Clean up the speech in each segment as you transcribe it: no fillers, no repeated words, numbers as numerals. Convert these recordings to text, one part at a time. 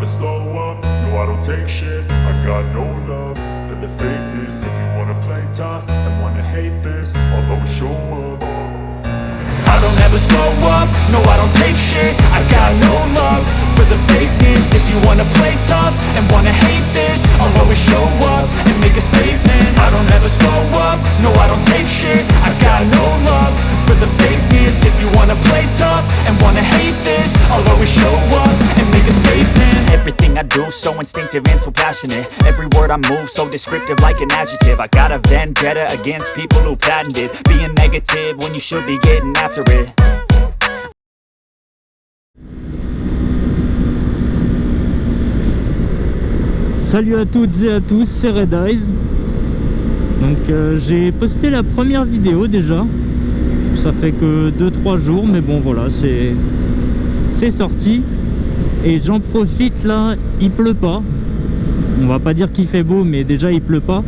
slow up, no I don't take shit. I got no love for the fakeness. If you wanna play tough and wanna hate this, I'll always show up. I don't ever slow up, no I don't take shit. I got no love for the fakeness. If you wanna play tough and wanna hate this, I'll always show up and make a statement. I don't ever slow up, no I don't take shit. I got no love for the fakeness. If you wanna play tough and wanna hate this, I'll always show up and make a statement. Everything I do so instinctive and so passionate. Every word I move so descriptive like an adjective. I got a vendetta against people who patented being negative when you should be getting after it. Salut à toutes et à tous, c'est Red Eyes. Donc j'ai posté la première vidéo déjà. Ça fait que 2-3 jours, mais bon voilà, c'est sorti. Et j'en profite là, il pleut pas. On va pas dire qu'il fait beau, mais déjà il pleut pas.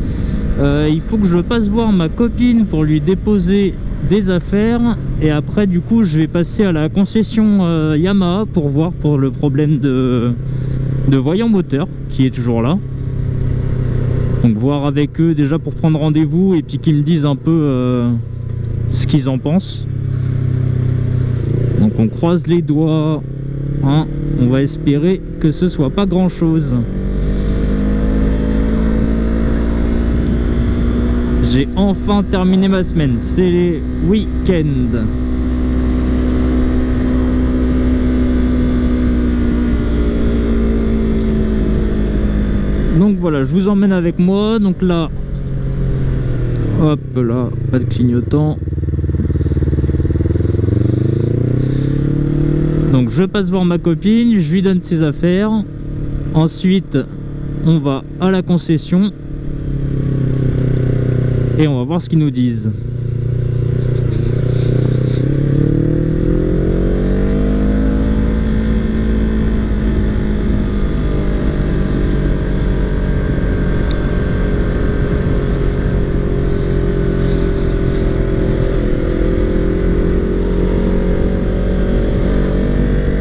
Il faut que je passe voir ma copine pour lui déposer des affaires. Et après du coup je vais passer à la concession Yamaha pour voir pour le problème de voyant moteur qui est toujours là. Donc voir avec eux déjà pour prendre rendez-vous et puis qu'ils me disent un peu ce qu'ils en pensent. Donc on croise les doigts, hein. On va espérer que ce soit pas grand chose. J'ai enfin terminé ma semaine, c'est les week-ends. Donc voilà, je vous emmène avec moi. Donc là, hop là, pas de clignotant. Donc je passe voir ma copine, je lui donne ses affaires. Ensuite, on va à la concession et on va voir ce qu'ils nous disent.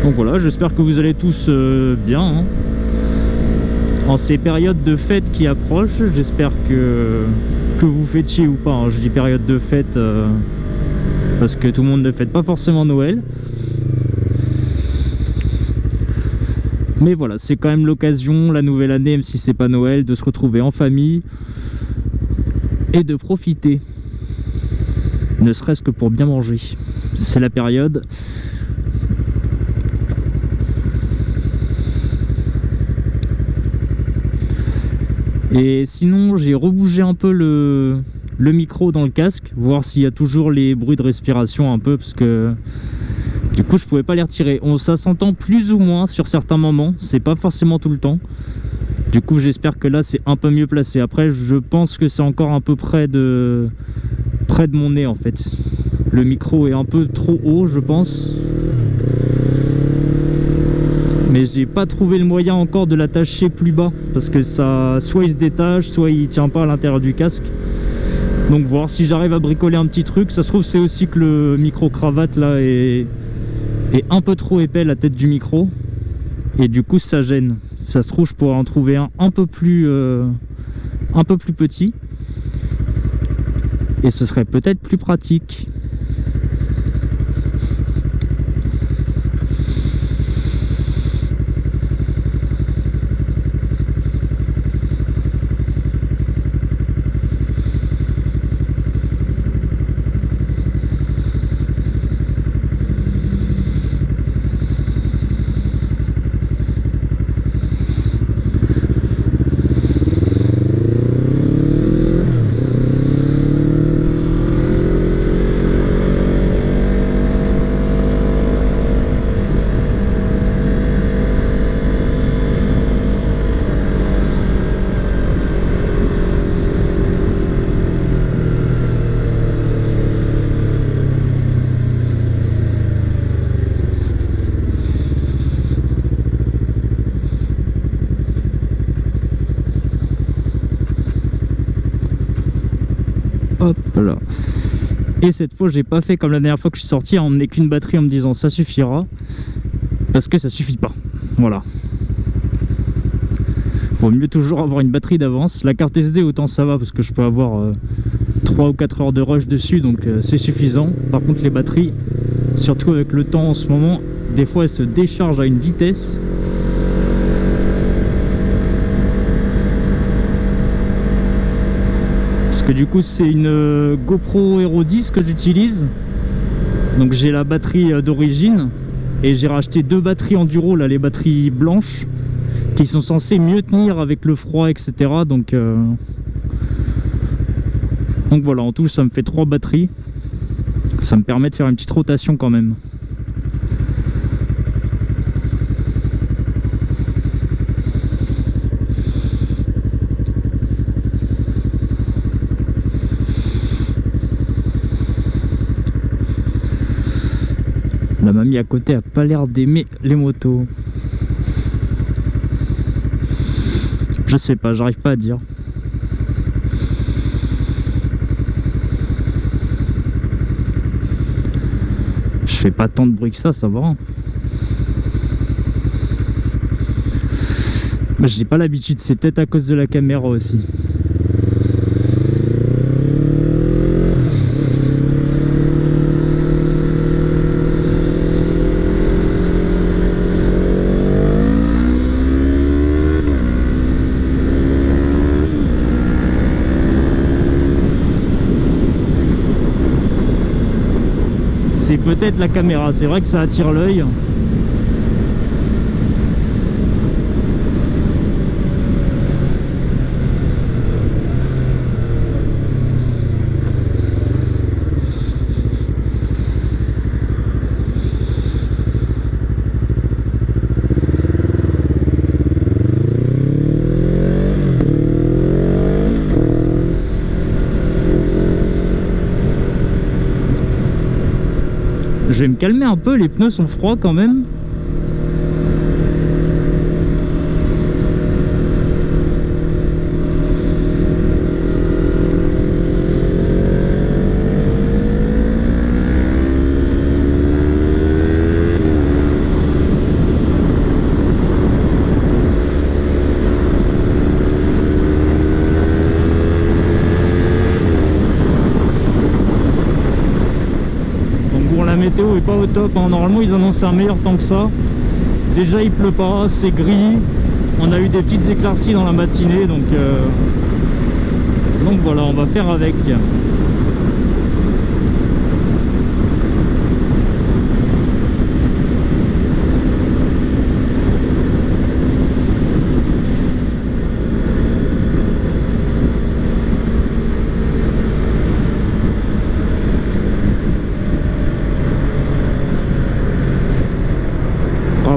Donc voilà, j'espère que vous allez tous bien, hein. En ces périodes de fêtes qui approchent, j'espère que vous faites chier ou pas, hein. Je dis période de fête parce que tout le monde ne fête pas forcément Noël. Mais voilà, c'est quand même l'occasion, la nouvelle année, même si c'est pas Noël, de se retrouver en famille et de profiter. Ne serait-ce que pour bien manger. C'est la période. Et sinon j'ai rebougé un peu le micro dans le casque, voir s'il y a toujours les bruits de respiration un peu, parce que du coup je pouvais pas les retirer. Ça s'entend plus ou moins sur certains moments, c'est pas forcément tout le temps. Du coup j'espère que là c'est un peu mieux placé. Après je pense que c'est encore un peu près de mon nez en fait. Le micro est un peu trop haut je pense. Mais j'ai pas trouvé le moyen encore de l'attacher plus bas, parce que ça, soit il se détache, soit il tient pas à l'intérieur du casque. Donc voir si j'arrive à bricoler un petit truc. Ça se trouve c'est aussi que le micro cravate là est un peu trop épais, la tête du micro, et du coup ça gêne. Ça se trouve je pourrais en trouver un peu plus petit, et ce serait peut-être plus pratique. Hop là. Et cette fois j'ai pas fait comme la dernière fois que je suis sorti à emmener qu'une batterie en me disant ça suffira, parce que ça suffit pas. Voilà. Vaut mieux toujours avoir une batterie d'avance. La carte SD, autant ça va parce que je peux avoir 3 ou 4 heures de rush dessus, donc c'est suffisant. Par contre les batteries, surtout avec le temps en ce moment, des fois elles se déchargent à une vitesse. Parce que du coup c'est une GoPro Hero 10 que j'utilise. Donc j'ai la batterie d'origine et j'ai racheté 2 batteries enduro, là les batteries blanches, qui sont censées mieux tenir avec le froid, etc. Donc voilà, en tout ça me fait 3 batteries. Ça me permet de faire une petite rotation quand même. La mamie à côté a pas l'air d'aimer les motos. Je sais pas, j'arrive pas à dire. Je fais pas tant de bruit que ça va. Mais j'ai pas l'habitude, c'est peut-être à cause de la caméra aussi. C'est peut-être la caméra, c'est vrai que ça attire l'œil. Je vais me calmer un peu, les pneus sont froids quand même. La météo est pas au top, hein. Normalement ils annoncent un meilleur temps que ça. Déjà il pleut pas, c'est gris. On a eu des petites éclaircies dans la matinée, donc voilà, on va faire avec.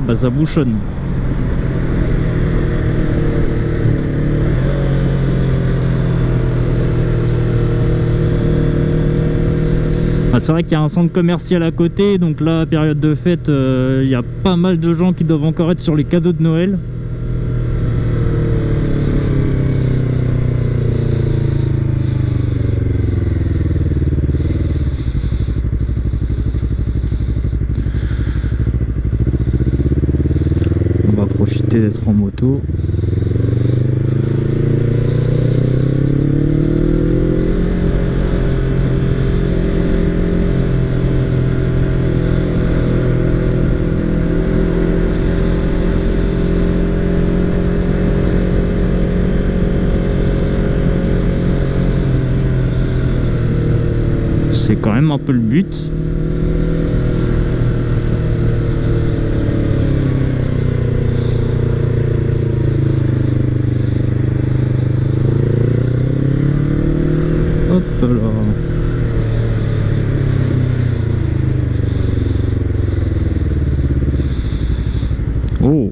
Bah ça bouchonne. Ah, c'est vrai qu'il y a un centre commercial à côté, donc là, période de fête, il y a pas mal de gens qui doivent encore être sur les cadeaux de Noël. D'être en moto. C'est quand même un peu le but. Hop là. Oh.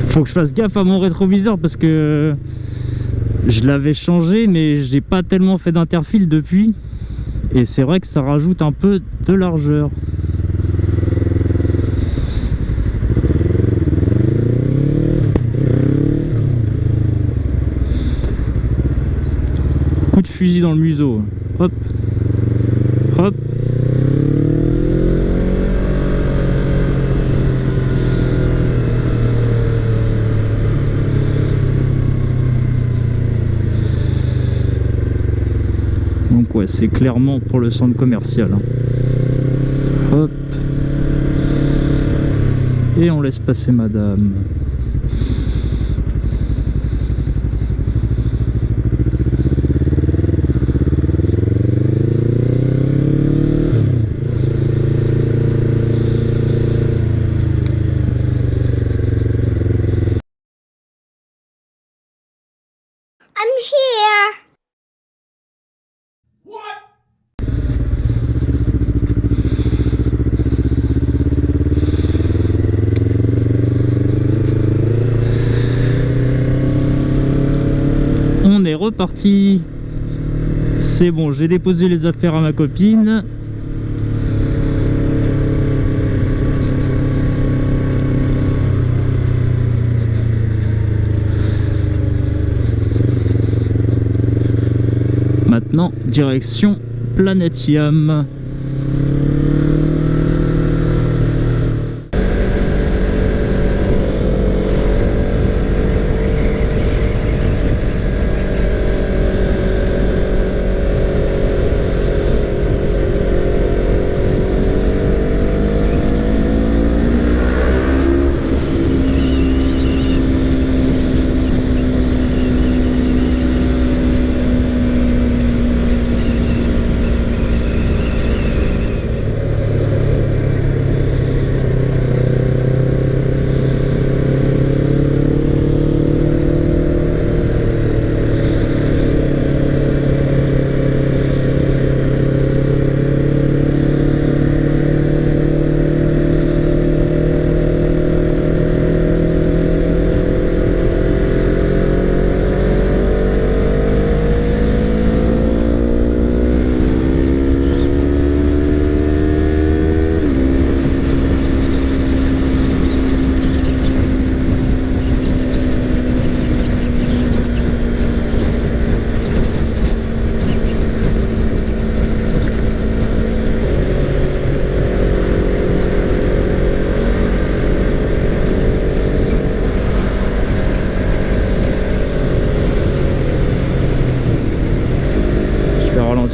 Faut que je fasse gaffe à mon rétroviseur parce que je l'avais changé, mais j'ai pas tellement fait d'interfile depuis. Et c'est vrai que ça rajoute un peu de largeur. coup de fusil dans le museau. Hop. Hop. Donc ouais, c'est clairement pour le centre commercial. Hein. Hop. Et on laisse passer madame. I'm here. On est reparti. C'est bon, j'ai déposé les affaires à ma copine. Maintenant, direction Planetium.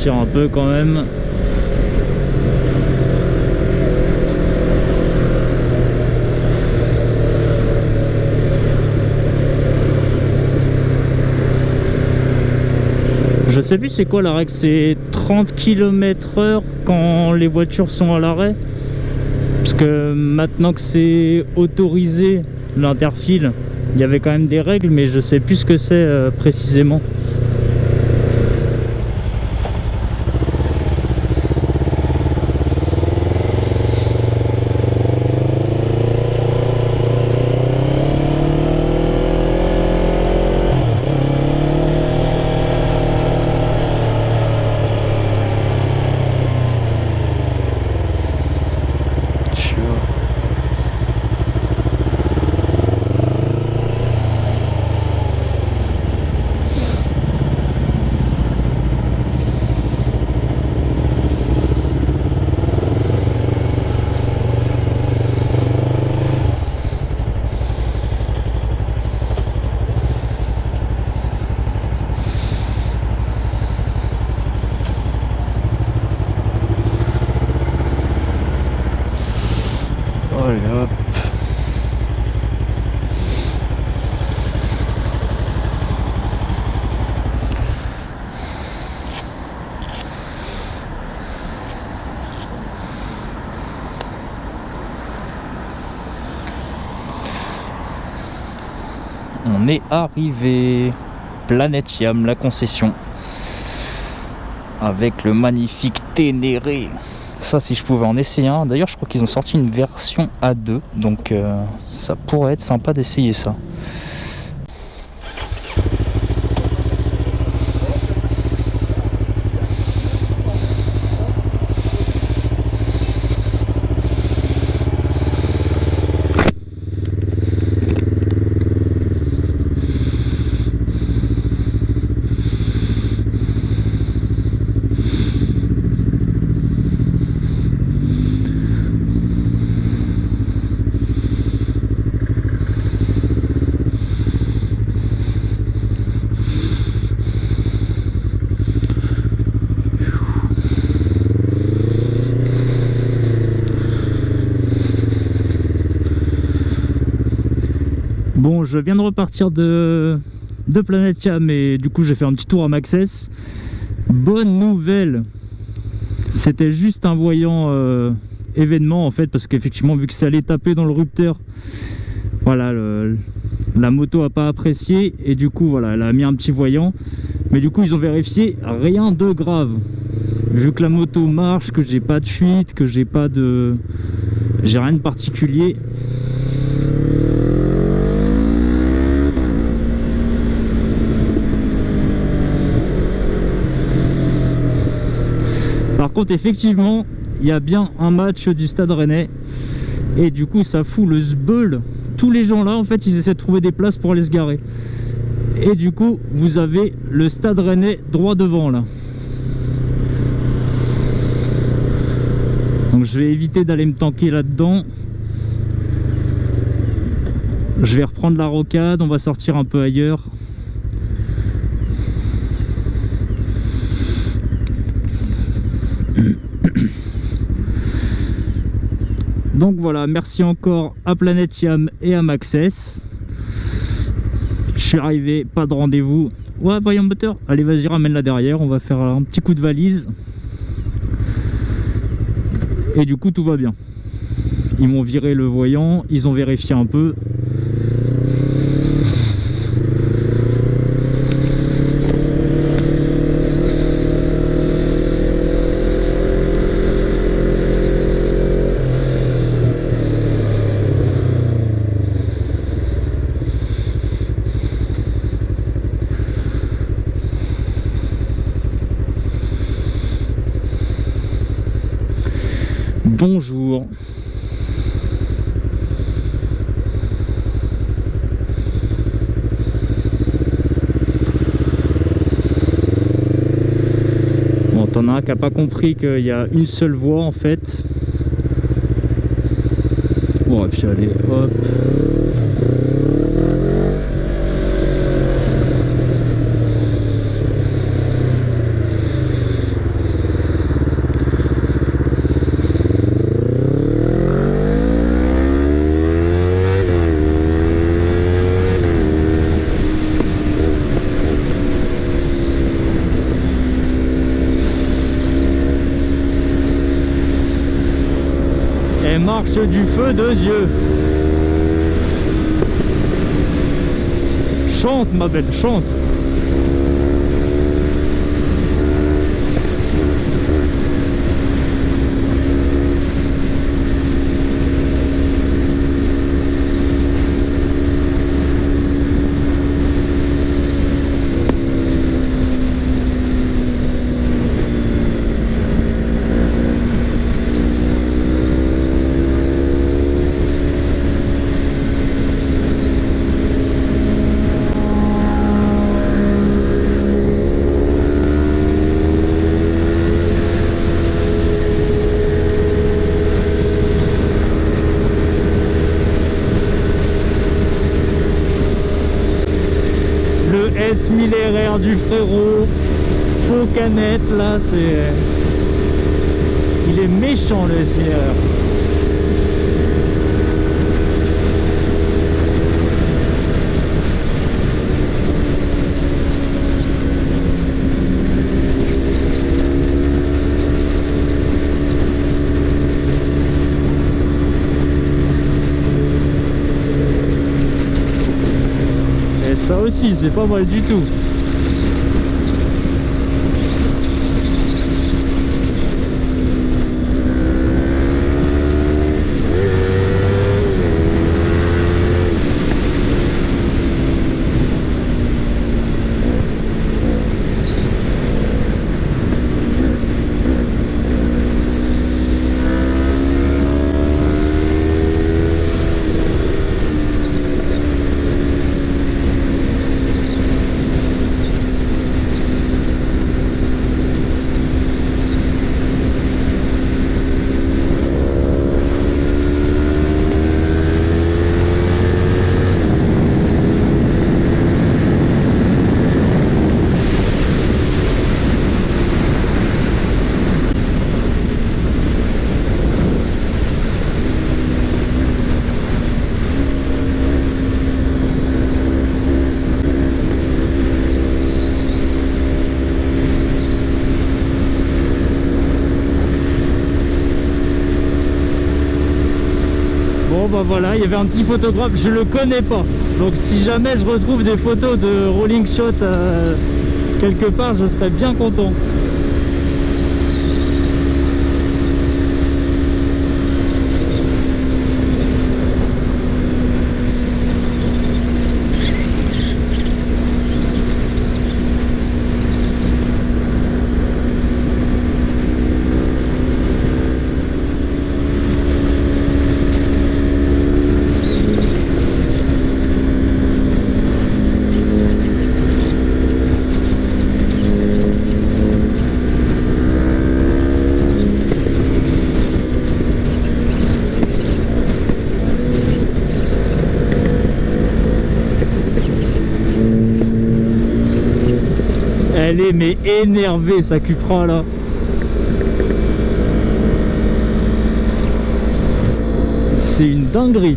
Un peu quand même. Je sais plus c'est quoi la règle, c'est 30 km/h quand les voitures sont à l'arrêt, parce que maintenant que c'est autorisé l'interfile, il y avait quand même des règles mais je sais plus ce que c'est précisément. Hop. On est arrivé. Planetium, la concession. Avec le magnifique Ténéré. Ça, si je pouvais en essayer un. D'ailleurs, je crois qu'ils ont sorti une version A2. Donc, ça pourrait être sympa d'essayer ça. Bon, je viens de repartir de Planetiam et du coup j'ai fait un petit tour à Maxès. Bonne nouvelle, c'était juste un voyant événement en fait, parce qu'effectivement vu que ça allait taper dans le rupteur, voilà, la moto a pas apprécié et du coup voilà, elle a mis un petit voyant, mais du coup ils ont vérifié, rien de grave. Vu que la moto marche, que j'ai pas de fuite, que j'ai rien de particulier. Par contre effectivement il y a bien un match du Stade Rennais et du coup ça fout le sbeul. Tous les gens là en fait ils essaient de trouver des places pour aller se garer et du coup vous avez le Stade Rennais droit devant là. Donc je vais éviter d'aller me tanker là-dedans. Je vais reprendre la rocade, on va sortir un peu ailleurs. Donc voilà, merci encore à Planetiam et à Maxès. Je suis arrivé, pas de rendez-vous. Ouais, voyant moteur. Allez, vas-y, ramène-la derrière. On va faire un petit coup de valise. Et du coup, tout va bien. Ils m'ont viré le voyant, ils ont vérifié un peu. Bonjour. Bon, t'en as un qui n'a pas compris qu'il y a une seule voie en fait. Bon, et puis allez, hop. Marche du feu de Dieu. Chante ma belle, chante. S1000 RR du frérot, faux canette là, c'est... Il est méchant le S1000 RR. Ça aussi, c'est pas mal du tout. bah voilà, il y avait un petit photographe, je le connais pas. Donc si jamais je retrouve des photos de Rolling Shot quelque part, je serais bien content. Elle est mais énervée sa Cupra là. C'est une dinguerie.